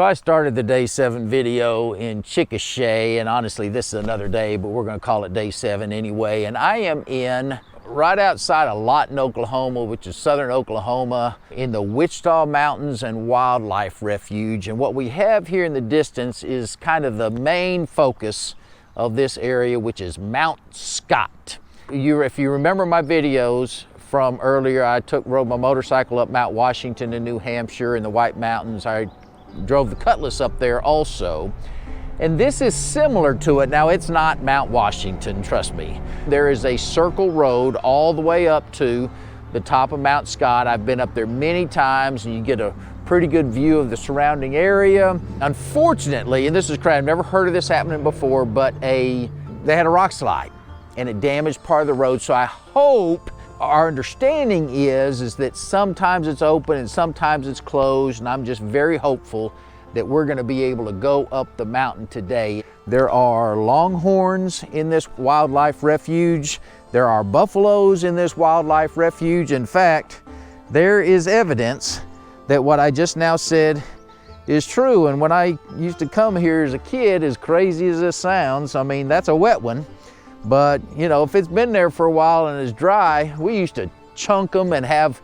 So I started the day 7 video in Chickasha, and honestly this is another day, but we're going to call it day 7 anyway. And I am in right outside of Lawton, Oklahoma, which is southern Oklahoma, in the Wichita Mountains and Wildlife Refuge. And what we have here in the distance is kind of the main focus of this area, which is Mount Scott. If you remember my videos from earlier, I rode my motorcycle up Mount Washington in New Hampshire in the White Mountains. I drove the Cutlass up there also. And this is similar to it. Now, it's not Mount Washington, trust me. There is a circle road all the way up to the top of Mount Scott. I've been up there many times, and you get a pretty good view of the surrounding area. Unfortunately, and this is crazy, I've never heard of this happening before, but they had a rock slide and it damaged part of the road. So I hope, our understanding is that sometimes it's open and sometimes it's closed, and I'm just very hopeful that we're going to be able to go up the mountain today. There are longhorns in this wildlife refuge. There are buffaloes in this wildlife refuge. In fact, there is evidence that what I just now said is true. And when I used to come here as a kid, as crazy as this sounds, I mean, that's a wet one. But, you know, if it's been there for a while and it's dry, we used to chunk them and have,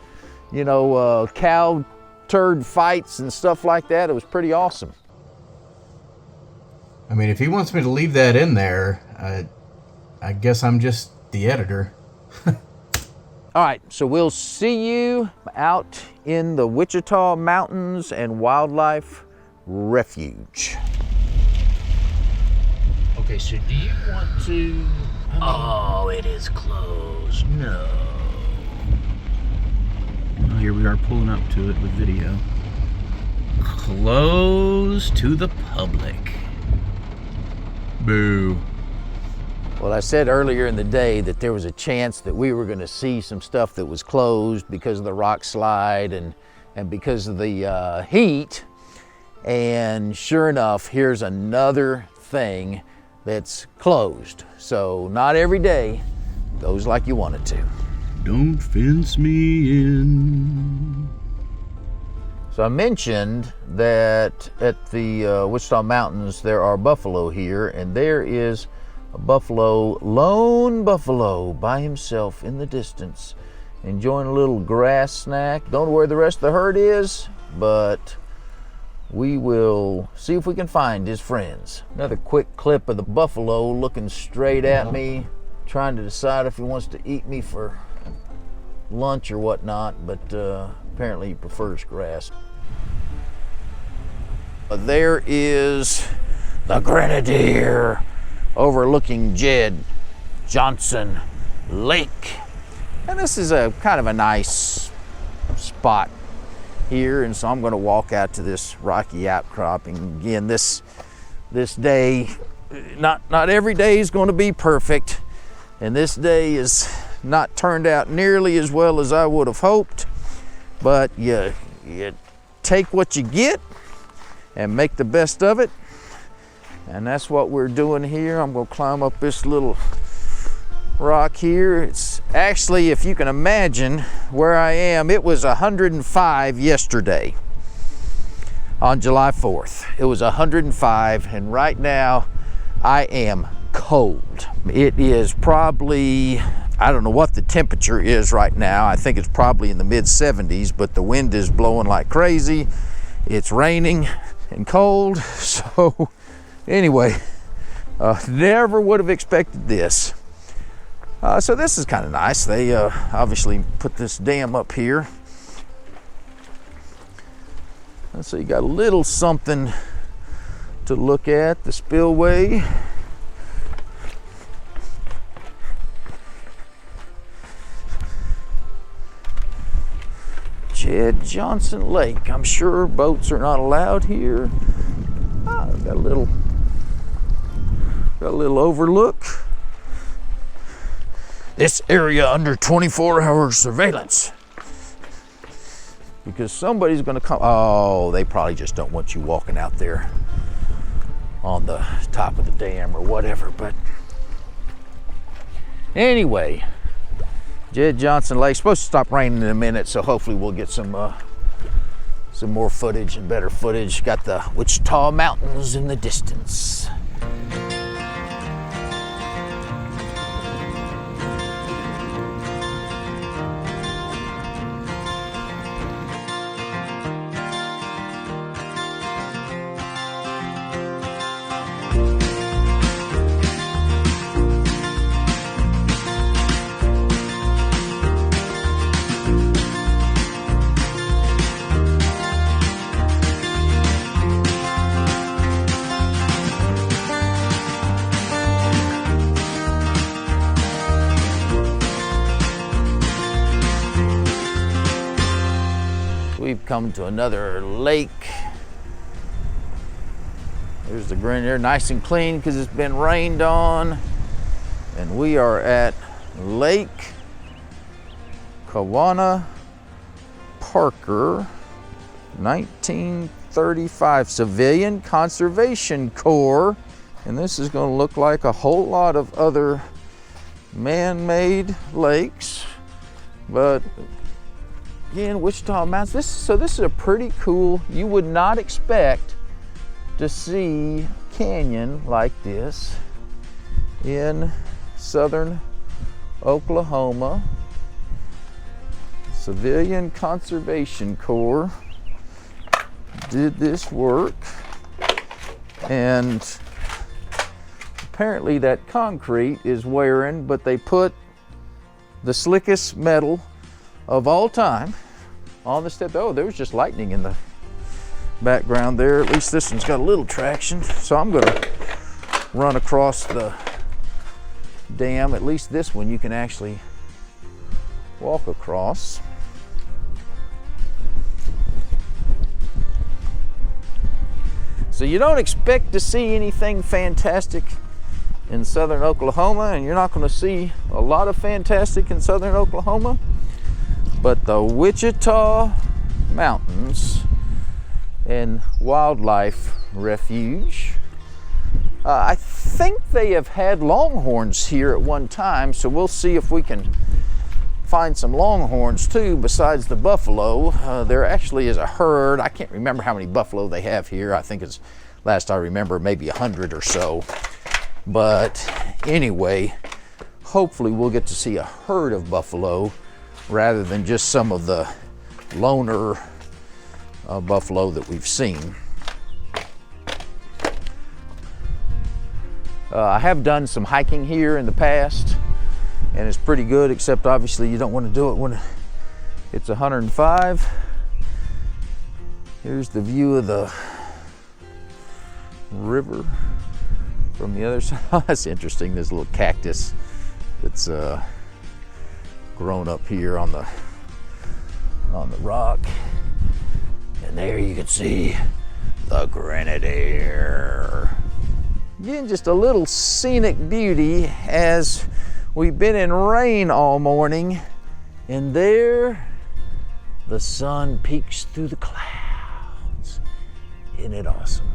you know, cow turd fights and stuff like that. It was pretty awesome. I mean, if he wants me to leave that in there, I guess I'm just the editor. All right, so we'll see you out in the Wichita Mountains and Wildlife Refuge. Okay, so do you want to... Oh, it is closed. No. Well, here we are pulling up to it with video. Closed to the public. Boo. Well, I said earlier in the day that there was a chance that we were going to see some stuff that was closed because of the rock slide and because of the heat. And sure enough, here's another thing that's closed. So not every day goes like you want it to. Don't fence me in. So I mentioned that at the Wichita Mountains there are buffalo here, and there is a buffalo, lone buffalo by himself in the distance, enjoying a little grass snack. Don't know where the rest of the herd is, but we will see if we can find his friends. Another quick clip of the buffalo looking straight at me, trying to decide if he wants to eat me for lunch or whatnot, but apparently he prefers grass. There is the Grenadier overlooking Jed Johnson Lake. And this is a kind of a nice spot here, and so I'm going to walk out to this rocky outcropping. Again, this day, not every day is going to be perfect, and this day is not turned out nearly as well as I would have hoped, but you take what you get and make the best of it, and that's what we're doing here. I'm going to climb up this little rock here. It's actually, if you can imagine where I am, it was 105 yesterday on July 4th. It was 105, and right now I am cold. It is probably, I don't know what the temperature is right now. I think it's probably in the mid 70s, but the wind is blowing like crazy. It's raining and cold. So anyway, never would have expected this. So this is kind of nice. They obviously put this dam up here. And so you got a little something to look at, the spillway. Jed Johnson Lake. I'm sure boats are not allowed here. Got a little overlook. This area under 24-hour surveillance. Because somebody's gonna come. Oh, they probably just don't want you walking out there on the top of the dam or whatever. But anyway, Jed Johnson Lake. Supposed to stop raining in a minute, so hopefully we'll get some some more footage and better footage. Got the Wichita Mountains in the distance. We've come to another lake. There's the Grenadier, nice and clean because it's been rained on. And we are at Lake Kawana Parker, 1935, Civilian Conservation Corps. And this is going to look like a whole lot of other man-made lakes, but again, Wichita Mountains. This is a pretty cool, you would not expect to see a canyon like this in southern Oklahoma. Civilian Conservation Corps did this work, and apparently that concrete is wearing, but they put the slickest metal of all time on the step. Oh, there was just lightning in the background there. At least this one's got a little traction. So I'm gonna run across the dam. At least this one you can actually walk across. So you don't expect to see anything fantastic in southern Oklahoma, and you're not gonna see a lot of fantastic in southern Oklahoma. But the Wichita Mountains and Wildlife Refuge, I think they have had longhorns here at one time, so we'll see if we can find some longhorns too besides the buffalo. There actually is a herd. I can't remember how many buffalo they have here. I think it's, last I remember, maybe 100 or so. But anyway, hopefully we'll get to see a herd of buffalo rather than just some of the loner buffalo that we've seen. I have done some hiking here in the past, and it's pretty good, except obviously you don't want to do it when it's 105. Here's the view of the river from the other side. That's interesting, this little cactus that's grown up here on the rock, and there you can see the Grenadier. Again, just a little scenic beauty as we've been in rain all morning, and there the sun peeks through the clouds. Isn't it awesome?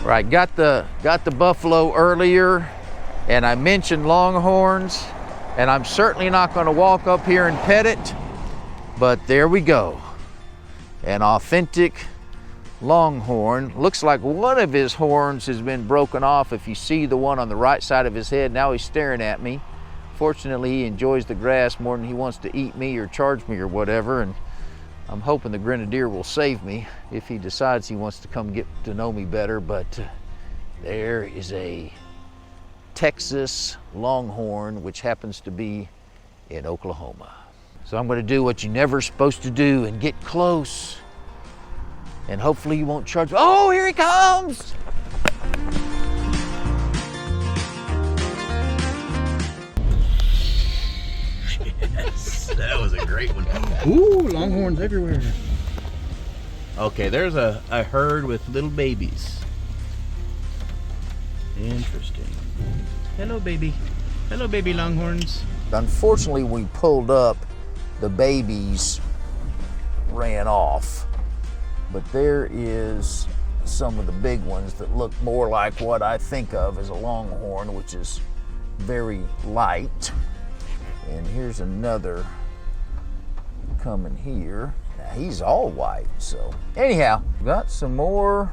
Right, got the buffalo earlier, and I mentioned longhorns, and I'm certainly not going to walk up here and pet it, but there we go. An authentic longhorn. Looks like one of his horns has been broken off. If you see the one on the right side of his head, now he's staring at me. Fortunately, he enjoys the grass more than he wants to eat me or charge me or whatever, and I'm hoping the Grenadier will save me if he decides he wants to come get to know me better. But there is a Texas longhorn, which happens to be in Oklahoma. So I'm going to do what you're never supposed to do and get close, and hopefully he won't charge me. Oh, here he comes! Yes, that was a great one. Ooh, longhorns everywhere. Okay, there's a herd with little babies. Interesting. Hello, baby. Hello, baby longhorns. Unfortunately, we pulled up the babies ran off. But there is some of the big ones that look more like what I think of as a longhorn, which is very light. And here's another coming here. Now he's all white. So anyhow, got some more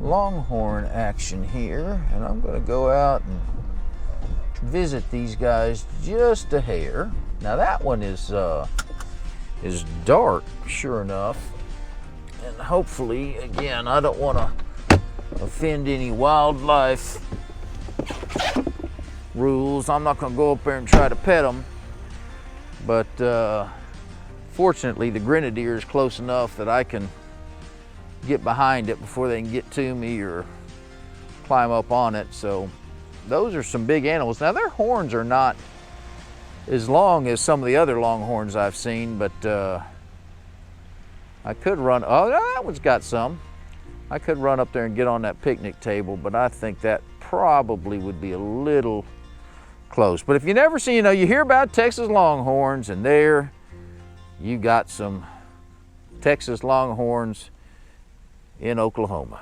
longhorn action here, and I'm going to go out and visit these guys just a hair. Now that one is dark, sure enough, and hopefully, again, I don't want to offend any wildlife rules. I'm not going to go up there and try to pet them, but fortunately the Grenadier is close enough that I can get behind it before they can get to me or climb up on it. So those are some big animals. Now their horns are not as long as some of the other longhorns I've seen, but I could run, oh, that one's got some. I could run up there and get on that picnic table, but I think that probably would be a little close. But if you never see, you hear about Texas longhorns, and there you got some Texas longhorns in Oklahoma.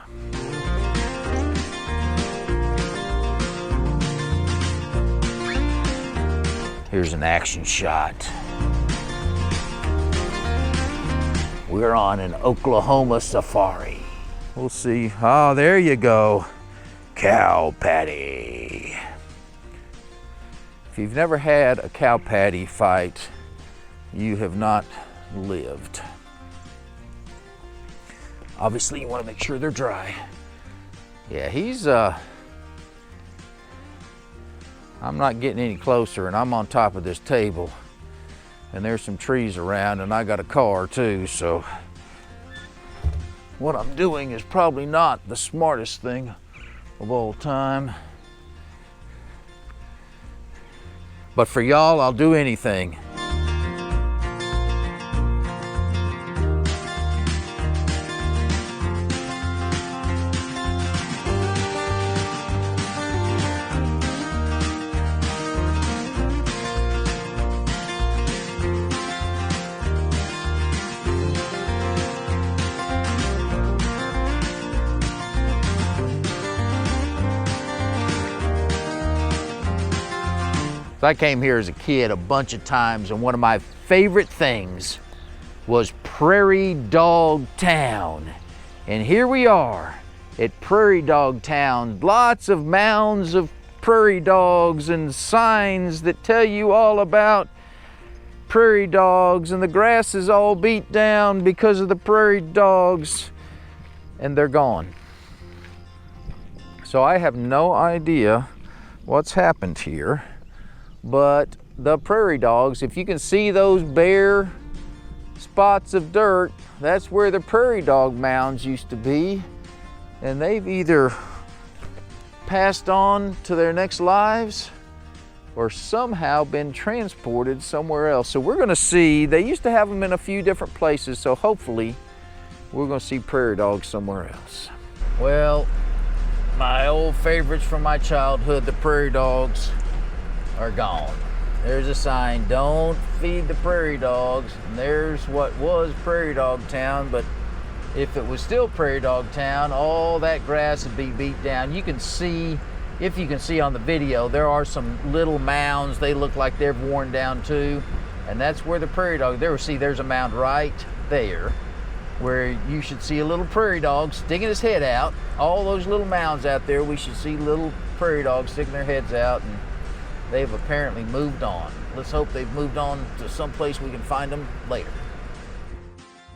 Here's an action shot. We're on an Oklahoma safari. We'll see. Oh, there you go. Cow patty. If you've never had a cow patty fight, you have not lived. Obviously, you want to make sure they're dry. Yeah, he's, I'm not getting any closer, and I'm on top of this table, and there's some trees around, and I got a car too, so what I'm doing is probably not the smartest thing of all time. But for y'all, I'll do anything. So I came here as a kid a bunch of times, and one of my favorite things was Prairie Dog Town. And here we are at Prairie Dog Town. Lots of mounds of prairie dogs and signs that tell you all about prairie dogs, and the grass is all beat down because of the prairie dogs, and they're gone. So I have no idea what's happened here. But the prairie dogs, if you can see those bare spots of dirt, that's where the prairie dog mounds used to be. And they've either passed on to their next lives or somehow been transported somewhere else. So we're gonna see, they used to have them in a few different places, so hopefully we're gonna see prairie dogs somewhere else. Well, my old favorites from my childhood, the prairie dogs, are gone. There's a sign, don't feed the prairie dogs. And there's what was Prairie Dog Town, but if it was still Prairie Dog Town, all that grass would be beat down. You can see, if you can see on the video, there are some little mounds. They look like they're worn down too. And that's where the prairie dog, there's a mound right there where you should see a little prairie dog sticking his head out. All those little mounds out there, we should see little prairie dogs sticking their heads out, and they've apparently moved on. Let's hope they've moved on to someplace we can find them later.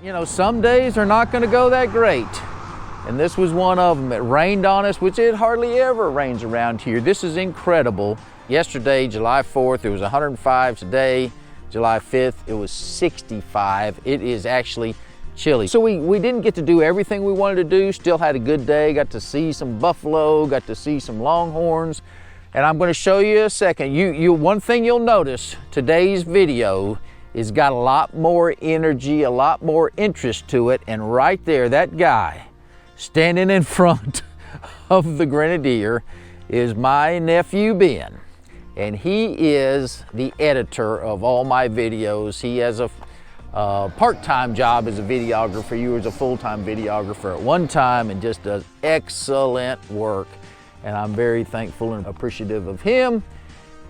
You know, some days are not gonna go that great. And this was one of them. It rained on us, which it hardly ever rains around here. This is incredible. Yesterday, July 4th, it was 105. Today, July 5th, it was 65. It is actually chilly. So we didn't get to do everything we wanted to do. Still had a good day. Got to see some buffalo, got to see some longhorns. And I'm going to show you a second. One thing you'll notice, today's video is got a lot more energy, a lot more interest to it. And right there, that guy standing in front of the Grenadier is my nephew Ben. and he is the editor of all my videos. He has a part-time job as a videographer. He was a full-time videographer at one time and just does excellent work. And I'm very thankful and appreciative of him.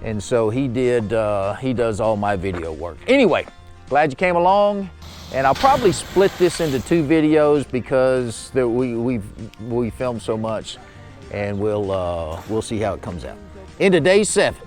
And so he does all my video work. Anyway, glad you came along. And I'll probably split this into 2 videos because we filmed so much, and we'll see how it comes out. Into day 7.